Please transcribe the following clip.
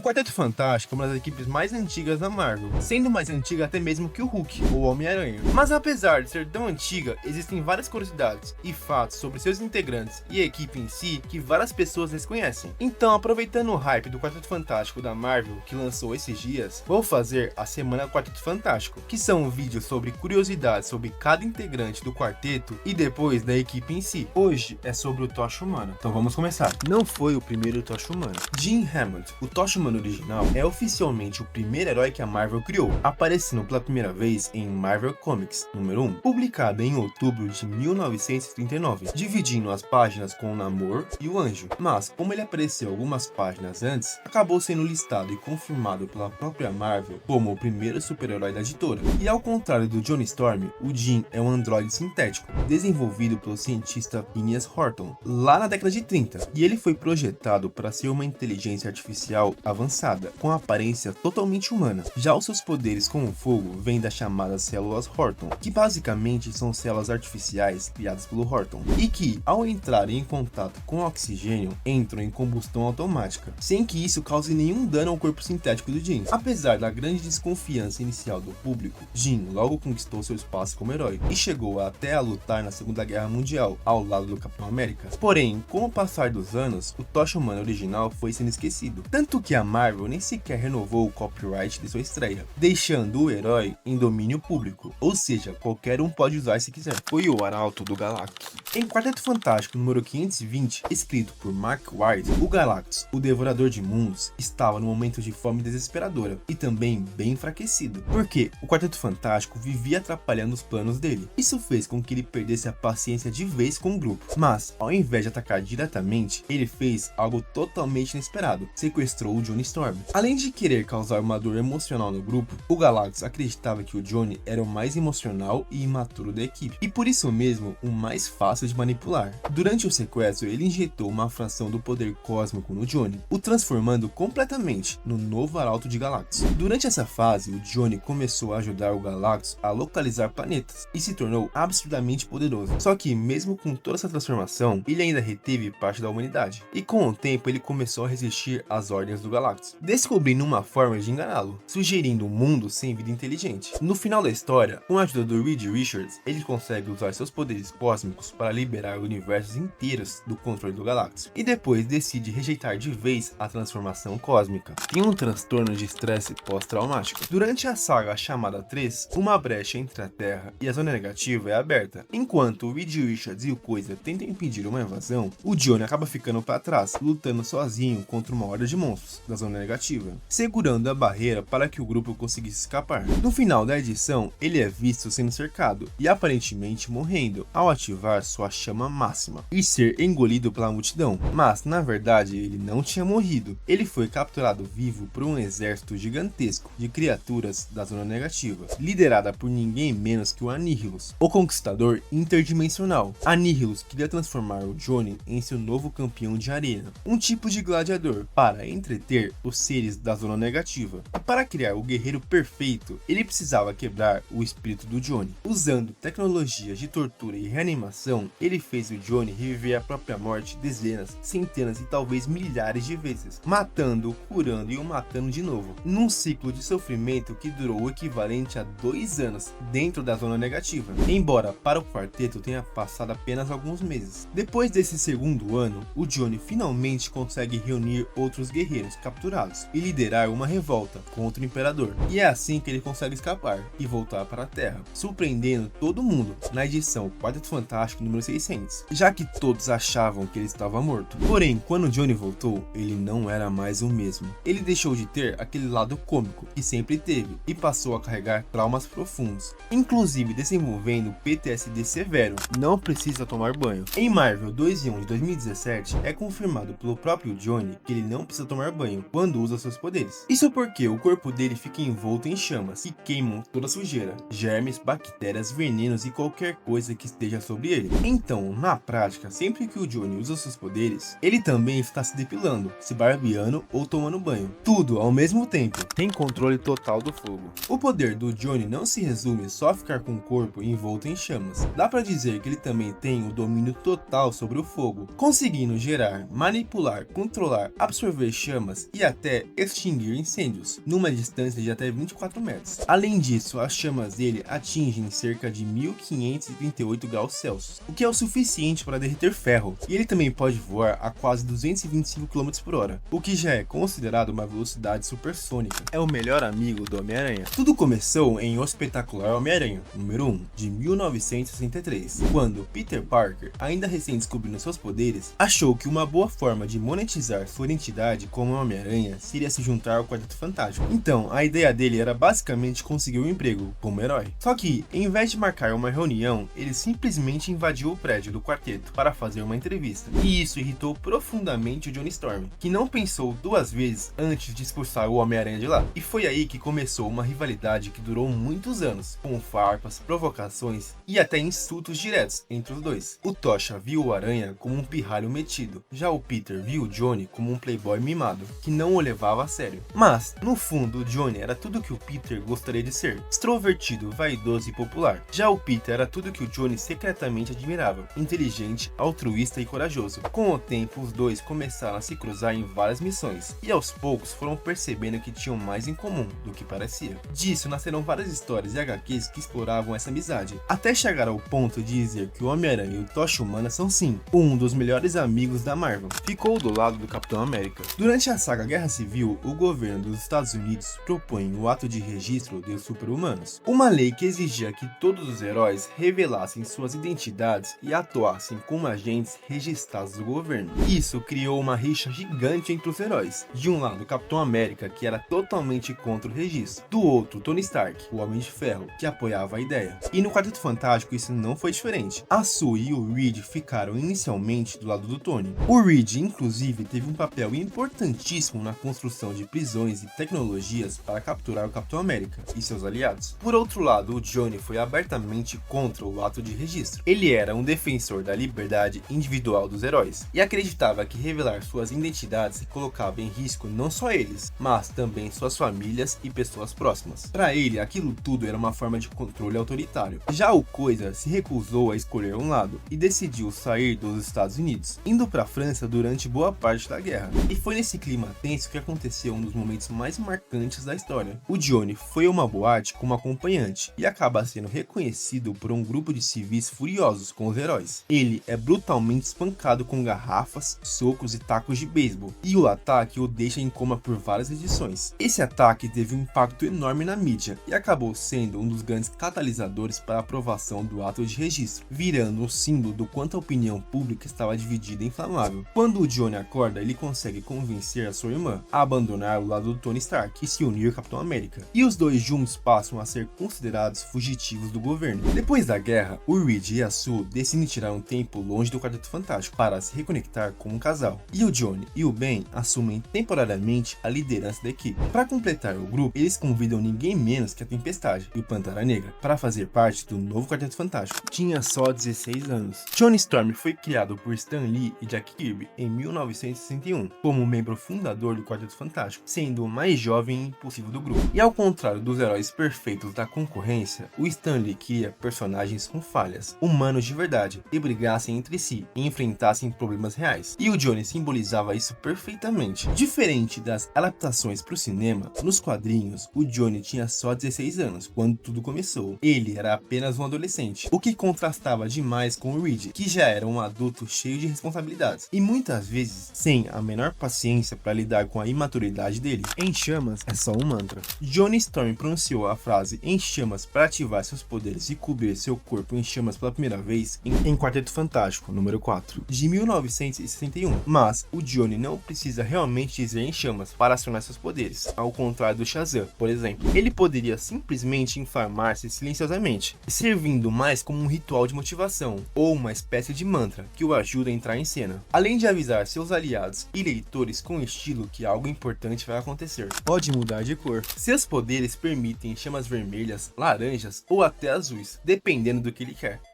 O Quarteto Fantástico é uma das equipes mais antigas da Marvel, sendo mais antiga até mesmo que o Hulk, ou Homem-Aranha. Mas apesar de ser tão antiga, existem várias curiosidades e fatos sobre seus integrantes e a equipe em si que várias pessoas desconhecem. Então, aproveitando o hype do Quarteto Fantástico da Marvel que lançou esses dias, vou fazer a Semana Quarteto Fantástico, que são vídeos sobre curiosidades sobre cada integrante do quarteto e depois da equipe em si. Hoje é sobre o Tocha Humana, então vamos começar. Não foi o primeiro Tocha Humana. Jim Hammond, o Tocha Humano original, é oficialmente o primeiro herói que a Marvel criou, aparecendo pela primeira vez em Marvel Comics número 1, publicada em outubro de 1939, dividindo as páginas com o Namor e o Anjo. Mas, como ele apareceu algumas páginas antes, acabou sendo listado e confirmado pela própria Marvel como o primeiro super-herói da editora. E ao contrário do Johnny Storm, o Jim é um androide sintético, desenvolvido pelo cientista Phineas Horton, lá na década de 30, e ele foi projetado para ser uma inteligência artificial avançada, com aparência totalmente humana. Já os seus poderes com o fogo vêm das chamadas células Horton, que basicamente são células artificiais criadas pelo Horton, e que, ao entrarem em contato com o oxigênio, entram em combustão automática, sem que isso cause nenhum dano ao corpo sintético do Jim. Apesar da grande desconfiança inicial do público, Jim logo conquistou seu espaço como herói, e chegou até a lutar na Segunda Guerra Mundial, ao lado do Capitão América. Porém, com o passar dos anos, o Tocha Humana original foi sendo esquecido, tanto que a Marvel nem sequer renovou o copyright de sua estreia, deixando o herói em domínio público, ou seja, qualquer um pode usar se quiser. Foi o Arauto do Galactus. Em Quarteto Fantástico número 520, escrito por Mark Waid, o Galactus, o Devorador de Mundos, estava num momento de fome desesperadora e também bem enfraquecido, porque o Quarteto Fantástico vivia atrapalhando os planos dele. Isso fez com que ele perdesse a paciência de vez com o grupo, mas ao invés de atacar diretamente, ele fez algo totalmente inesperado: sequestrou o Johnny Storm. Além de querer causar uma dor emocional no grupo, o Galactus acreditava que o Johnny era o mais emocional e imaturo da equipe, e por isso mesmo o mais fácil de manipular. Durante o sequestro, ele injetou uma fração do poder cósmico no Johnny, o transformando completamente no novo Arauto de Galactus. Durante essa fase, o Johnny começou a ajudar o Galactus a localizar planetas e se tornou absurdamente poderoso. Só que mesmo com toda essa transformação, ele ainda reteve parte da humanidade, e com o tempo ele começou a resistir às ordens do Galactus, descobrindo uma forma de enganá-lo, sugerindo um mundo sem vida inteligente. No final da história, com a ajuda do Reed Richards, ele consegue usar seus poderes cósmicos para liberar universos inteiros do controle do Galactus, e depois decide rejeitar de vez a transformação cósmica. Tem um transtorno de estresse pós-traumático. Durante a saga chamada 3, uma brecha entre a Terra e a Zona Negativa é aberta. Enquanto o Reed Richards e o Coisa tentam impedir uma invasão, o Johnny acaba ficando para trás, lutando sozinho contra uma horda de monstros da Zona Negativa, segurando a barreira para que o grupo conseguisse escapar. No final da edição, ele é visto sendo cercado e aparentemente morrendo ao ativar sua chama máxima e ser engolido pela multidão, mas na verdade ele não tinha morrido. Ele foi capturado vivo por um exército gigantesco de criaturas da Zona Negativa, liderada por ninguém menos que o Annihilus, o conquistador interdimensional. Annihilus queria transformar o Johnny em seu novo campeão de arena, um tipo de gladiador, para entreter os seres da Zona Negativa. E para criar o guerreiro perfeito, ele precisava quebrar o espírito do Johnny. Usando tecnologias de tortura e reanimação, ele fez o Johnny reviver a própria morte dezenas, centenas e talvez milhares de vezes, matando-o, curando e o matando de novo, num ciclo de sofrimento que durou o equivalente a 2 anos dentro da Zona Negativa, embora para o quarteto tenha passado apenas alguns meses. Depois desse segundo ano, o Johnny finalmente consegue reunir outros guerreiros capturados e liderar uma revolta contra o Imperador, e é assim que ele consegue escapar e voltar para a Terra, surpreendendo todo mundo na edição Quarteto Fantástico número 600, já que todos achavam que ele estava morto. Porém, quando Johnny voltou, ele não era mais o mesmo. Ele deixou de ter aquele lado cômico que sempre teve e passou a carregar traumas profundos, inclusive desenvolvendo PTSD severo. Não precisa tomar banho. Em Marvel 2 em 1 de 2017, é confirmado pelo próprio Johnny que ele não precisa tomar banho quando usa seus poderes. Isso porque o corpo dele fica envolto em chamas que queimam toda a sujeira, germes, bactérias, venenos e qualquer coisa que esteja sobre ele. Então, na prática, sempre que o Johnny usa seus poderes, ele também está se depilando, se barbeando ou tomando banho. Tudo ao mesmo tempo. Tem controle total do fogo. O poder do Johnny não se resume só a ficar com o corpo envolto em chamas. Dá pra dizer que ele também tem o domínio total sobre o fogo, conseguindo gerar, manipular, controlar, absorver chamas e até extinguir incêndios, numa distância de até 24 metros. Além disso, as chamas dele atingem cerca de 1538 graus Celsius, o que é o suficiente para derreter ferro, e ele também pode voar a quase 225 km por hora, o que já é considerado uma velocidade supersônica. É o melhor amigo do Homem-Aranha. Tudo começou em O Espetacular Homem-Aranha, número 1, de 1963, quando Peter Parker, ainda recém-descobrindo seus poderes, achou que uma boa forma de monetizar sua identidade como Homem-Aranha seria se juntar ao Quarteto Fantástico. Então, a ideia dele era basicamente conseguir um emprego como herói. Só que, em vez de marcar uma reunião, ele simplesmente invadiu o prédio do quarteto para fazer uma entrevista. E isso irritou profundamente o Johnny Storm, que não pensou duas vezes antes de expulsar o Homem-Aranha de lá. E foi aí que começou uma rivalidade que durou muitos anos, com farpas, provocações e até insultos diretos entre os dois. O Tocha viu o Aranha como um pirralho metido, já o Peter viu o Johnny como um playboy mimado, que não o levava a sério. Mas, no fundo, o Johnny era tudo que o Peter gostaria de ser, extrovertido, vaidoso e popular. Já o Peter era tudo que o Johnny secretamente admirava, inteligente, altruísta e corajoso. Com o tempo, os dois começaram a se cruzar em várias missões, e aos poucos foram percebendo que tinham mais em comum do que parecia. Disso nasceram várias histórias e HQs que exploravam essa amizade, até chegar ao ponto de dizer que o Homem-Aranha e o Tocha Humana são sim, um dos melhores amigos da Marvel. Ficou do lado do Capitão América. Durante a saga Guerra Civil, o governo dos Estados Unidos propõe o ato de registro de super-humanos, uma lei que exigia que todos os heróis revelassem suas identidades e atuassem como agentes registrados do governo. Isso criou uma rixa gigante entre os heróis. De um lado, o Capitão América, que era totalmente contra o registro. Do outro, Tony Stark, o Homem de Ferro, que apoiava a ideia. E no Quarteto Fantástico isso não foi diferente. A Sue e o Reed ficaram inicialmente do lado do Tony. O Reed, inclusive, teve um papel importantíssimo na construção de prisões e tecnologias para capturar o Capitão América e seus aliados. Por outro lado, o Johnny foi abertamente contra o ato de registro. Ele era um defensor da liberdade individual dos heróis e acreditava que revelar suas identidades colocava em risco não só eles, mas também suas famílias e pessoas próximas. Para ele, aquilo tudo era uma forma de controle autoritário. Já o Coisa se recusou a escolher um lado e decidiu sair dos Estados Unidos, indo para a França durante boa parte da guerra. E foi nesse clima tenso que aconteceu um dos momentos mais marcantes da história. O Johnny foi a uma boate como acompanhante e acaba sendo reconhecido por um grupo de civis furiosos com os heróis. Ele é brutalmente espancado com garrafas, socos e tacos de beisebol, e o ataque o deixa em coma por várias edições. Esse ataque teve um impacto enorme na mídia e acabou sendo um dos grandes catalisadores para a aprovação do ato de registro, virando um símbolo do quanto a opinião pública estava dividida e inflamável. Quando o Johnny acorda, ele consegue convencer a sua irmã a abandonar o lado do Tony Stark e se unir ao Capitão América, e os dois juntos passam a ser considerados fugitivos do governo. Depois da guerra, o Reed e a Sue decidem tirar um tempo longe do Quarteto Fantástico para se reconectar como um casal, e o Johnny e o Ben assumem temporariamente a liderança da equipe. Para completar o grupo, eles convidam ninguém menos que a Tempestade e o Pantera Negra para fazer parte do novo Quarteto Fantástico. Tinha só 16 anos. Johnny Storm foi criado por Stan Lee e Jack Kirby em 1961 como membro fundador do Quarteto Fantástico, sendo o mais jovem e impulsivo do grupo. E ao contrário dos heróis perfeitos da concorrência, o Stan Lee cria personagens com falhas, humanos de verdade, que brigassem entre si e enfrentassem problemas reais. E o Johnny simbolizava isso perfeitamente. Diferente das adaptações para o cinema, nos quadrinhos, o Johnny tinha só 16 anos quando tudo começou. Ele era apenas um adolescente, o que contrastava demais com o Reed, que já era um adulto cheio de responsabilidades, e muitas vezes sem a menor paciência para lidar com a imaturidade dele. Em chamas é só um mantra. Johnny Storm pronunciou a frase em chamas para ativar seus poderes e cobrir seu corpo em chamas pela primeira vez em Quarteto Fantástico, número 4, de 1961. Mas o Johnny não precisa realmente dizer em chamas para acionar seus poderes, ao contrário do Shazam, por exemplo. Ele poderia simplesmente inflamar-se silenciosamente, servindo mais como um ritual de motivação, ou uma espécie de mantra que o ajuda a entrar em cena, além de avisar seus aliados e leitores com estilo que algo importante vai acontecer. Pode mudar de cor. Seus poderes permitem chamas vermelhas, laranjas ou até azuis, dependendo do que ele quer.